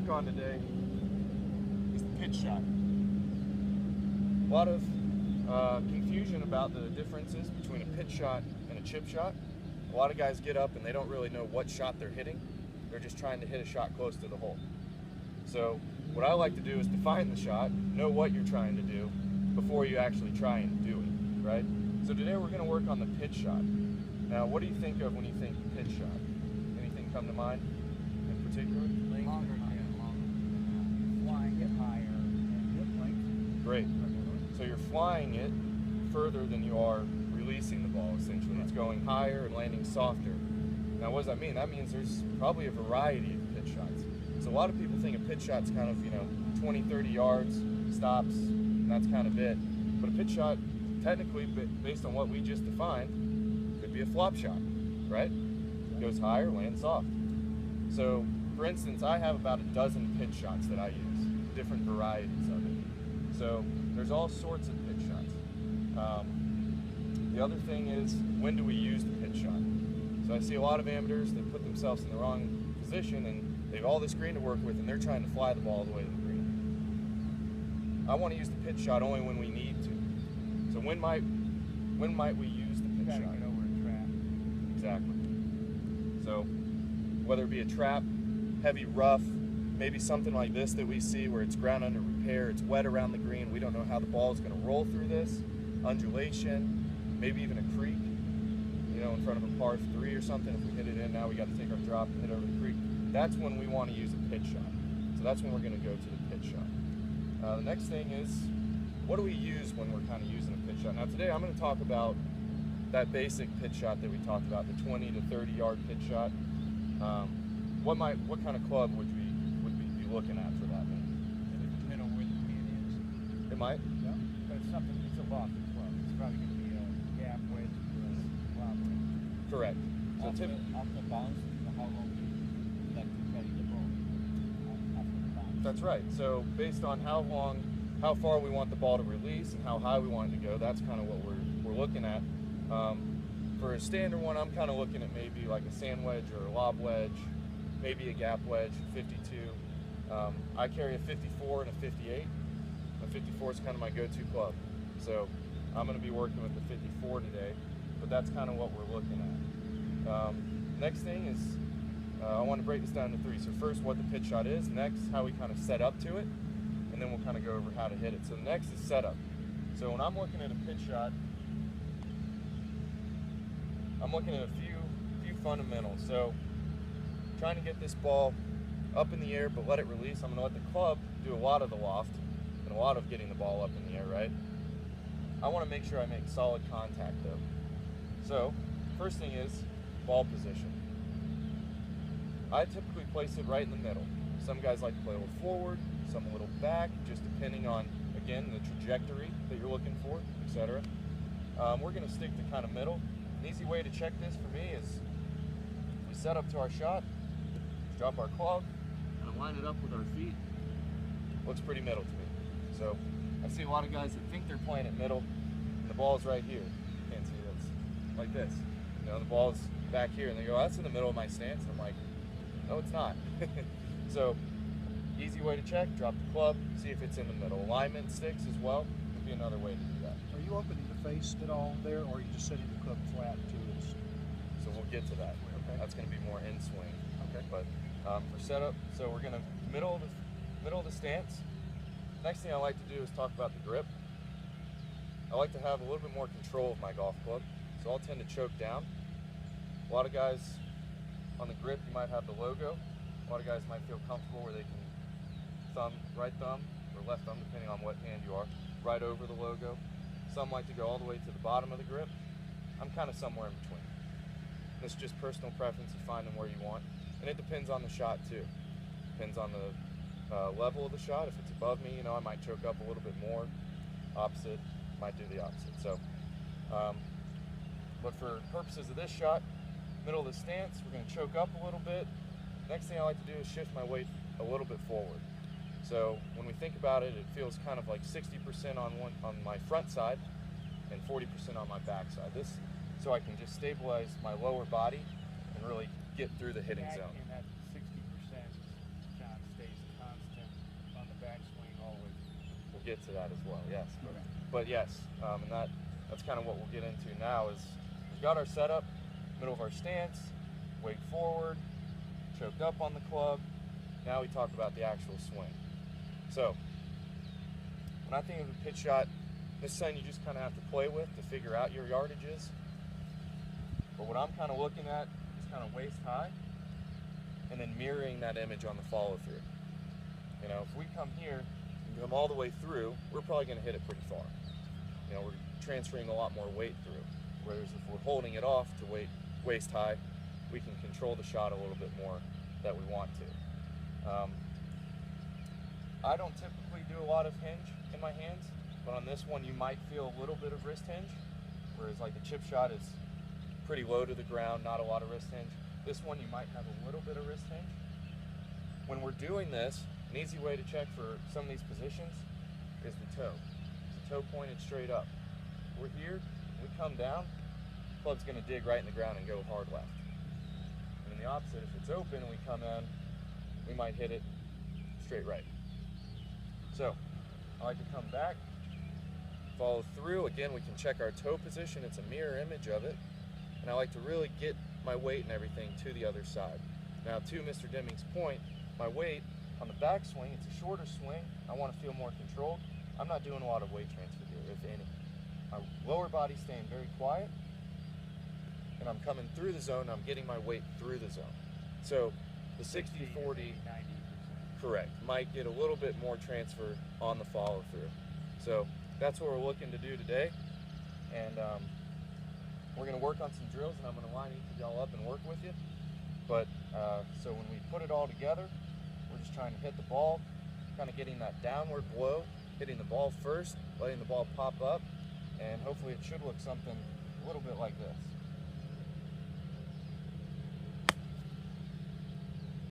work on today is the pitch shot. A lot of confusion about the differences between a pitch shot and a chip shot. A lot of guys get up and they don't really know what shot they're hitting. They're just trying to hit a shot close to the hole. So what I like to do is define the shot, know what you're trying to do before you actually try and do it, right? So today we're going to work on the pitch shot. Now, what do you think of when you think pitch shot? Anything come to mind in particular? Longer, flying it higher and hip length. Great. So you're flying it further than you are releasing the ball, essentially. It's going higher and landing softer. Now, what does that mean? That means there's probably a variety of pitch shots. So a lot of people think a pitch shot's kind of, 20, 30 yards, stops, and that's kind of it. But a pitch shot, technically, based on what we just defined, could be a flop shot, right? Goes higher, lands soft. So, for instance, I have about a dozen pitch shots that I use, different varieties of it. So there's all sorts of pitch shots. The other thing is, when do we use the pitch shot? So I see a lot of amateurs that put themselves in the wrong position and they have all this green to work with and they're trying to fly the ball all the way to the green. I want to use the pitch shot only when we need to. So when might we use the pitch shot? Get over a trap. Exactly. So whether it be a trap, heavy rough, maybe something like this that we see where it's ground under repair, it's wet around the green, we don't know how the ball is going to roll through this, undulation, maybe even a creek, in front of a par 3 or something. If we hit it in, now we got to take our drop and hit over the creek. That's when we want to use a pitch shot. So that's when we're going to go to the pitch shot. The next thing is, what do we use when we're kind of using a pitch shot? Now today I'm going to talk about that basic pitch shot that we talked about, the 20 to 30 yard pitch shot. What kind of club would we be looking at for that one? If it's middle where the pin is. It might? Yeah. But it's something that's a lofted club. It's probably going to be a gap wedge or a lob wedge. Correct. So Off the bounce, how long do you like to carry the ball after the bounce? That's right. So based on how far we want the ball to release and how high we want it to go, that's kind of what we're looking at. For a standard one, I'm kind of looking at maybe like a sand wedge or a lob wedge, maybe a gap wedge, 52. I carry a 54 and a 58. A 54 is kind of my go-to club. So I'm going to be working with the 54 today, but that's kind of what we're looking at. Next thing is, I want to break this down into 3. So first, what the pitch shot is. Next, how we kind of set up to it. And then we'll kind of go over how to hit it. So next is setup. So when I'm looking at a pitch shot, I'm looking at a few fundamentals. So trying to get this ball up in the air but let it release. I'm going to let the club do a lot of the loft and a lot of getting the ball up in the air, right? I want to make sure I make solid contact though. So first thing is ball position. I typically place it right in the middle. Some guys like to play a little forward, some a little back, just depending on, again, the trajectory that you're looking for, etc. We're going to stick to kind of middle. An easy way to check this for me is we set up to our shot, drop our club, and line it up with our feet. Looks pretty middle to me. So I see a lot of guys that think they're playing it middle, and the ball's right here. You can't see this. Like this. The ball's back here, and they go, that's in the middle of my stance. And I'm like, no, it's not. So easy way to check, drop the club, see if it's in the middle. Alignment sticks as well would be another way to do that. Are you opening the face at all there, or are you just setting the club flat to its? So we'll get to that. Okay. That's going to be more in swing. Okay. But for setup, so we're going to middle of the stance. Next thing I like to do is talk about the grip. I like to have a little bit more control of my golf club, so I'll tend to choke down. A lot of guys on the grip, you might have the logo. A lot of guys might feel comfortable where they can right thumb or left thumb, depending on what hand you are, right over the logo. Some like to go all the way to the bottom of the grip. I'm kind of somewhere in between. It's just personal preference of finding where you want. And it depends on the shot too. Depends on the level of the shot. If it's above me, I might choke up a little bit more. Opposite, might do the opposite. So, but for purposes of this shot, middle of the stance, we're going to choke up a little bit. Next thing I like to do is shift my weight a little bit forward. So when we think about it, it feels kind of like 60% on my front side and 40% on my back side. This, so I can just stabilize my lower body and really get through the hitting zone. And that 60% John stays we'll get to that as well. Yes, Okay. but yes, and that's kind of what we'll get into now. Is we've got our setup, middle of our stance, weight forward, choked up on the club. Now we talk about the actual swing. So when I think of a pitch shot, this is something you just kind of have to play with to figure out your yardages. But what I'm kind of looking at is kind of waist high, and then mirroring that image on the follow through. You know, if we come here and come all the way through, we're probably going to hit it pretty far. You know, we're transferring a lot more weight through. Whereas if we're holding it off to waist high, we can control the shot a little bit more that we want to. I don't typically do a lot of hinge in my hands, but on this one you might feel a little bit of wrist hinge, whereas like the chip shot is pretty low to the ground, not a lot of wrist hinge. This one you might have a little bit of wrist hinge. When we're doing this, an easy way to check for some of these positions is the toe. The toe pointed straight up. We're here, we come down, club's gonna dig right in the ground and go hard left. And in the opposite, if it's open and we come in, we might hit it straight right. So I like to come back, follow through. Again, we can check our toe position. It's a mirror image of it. And I like to really get my weight and everything to the other side. Now, to Mr. Deming's point, my weight on the back swing, it's a shorter swing. I want to feel more controlled. I'm not doing a lot of weight transfer here, if any. My lower body's staying very quiet, and I'm coming through the zone. I'm getting my weight through the zone. So the 60-40, 90%. correct, might get a little bit more transfer on the follow through. So that's what we're looking to do today. And we're going to work on some drills, and I'm going to line each of y'all up and work with you. But so when we put it all together, we're just trying to hit the ball, kind of getting that downward blow, hitting the ball first, letting the ball pop up, and hopefully it should look something a little bit like this.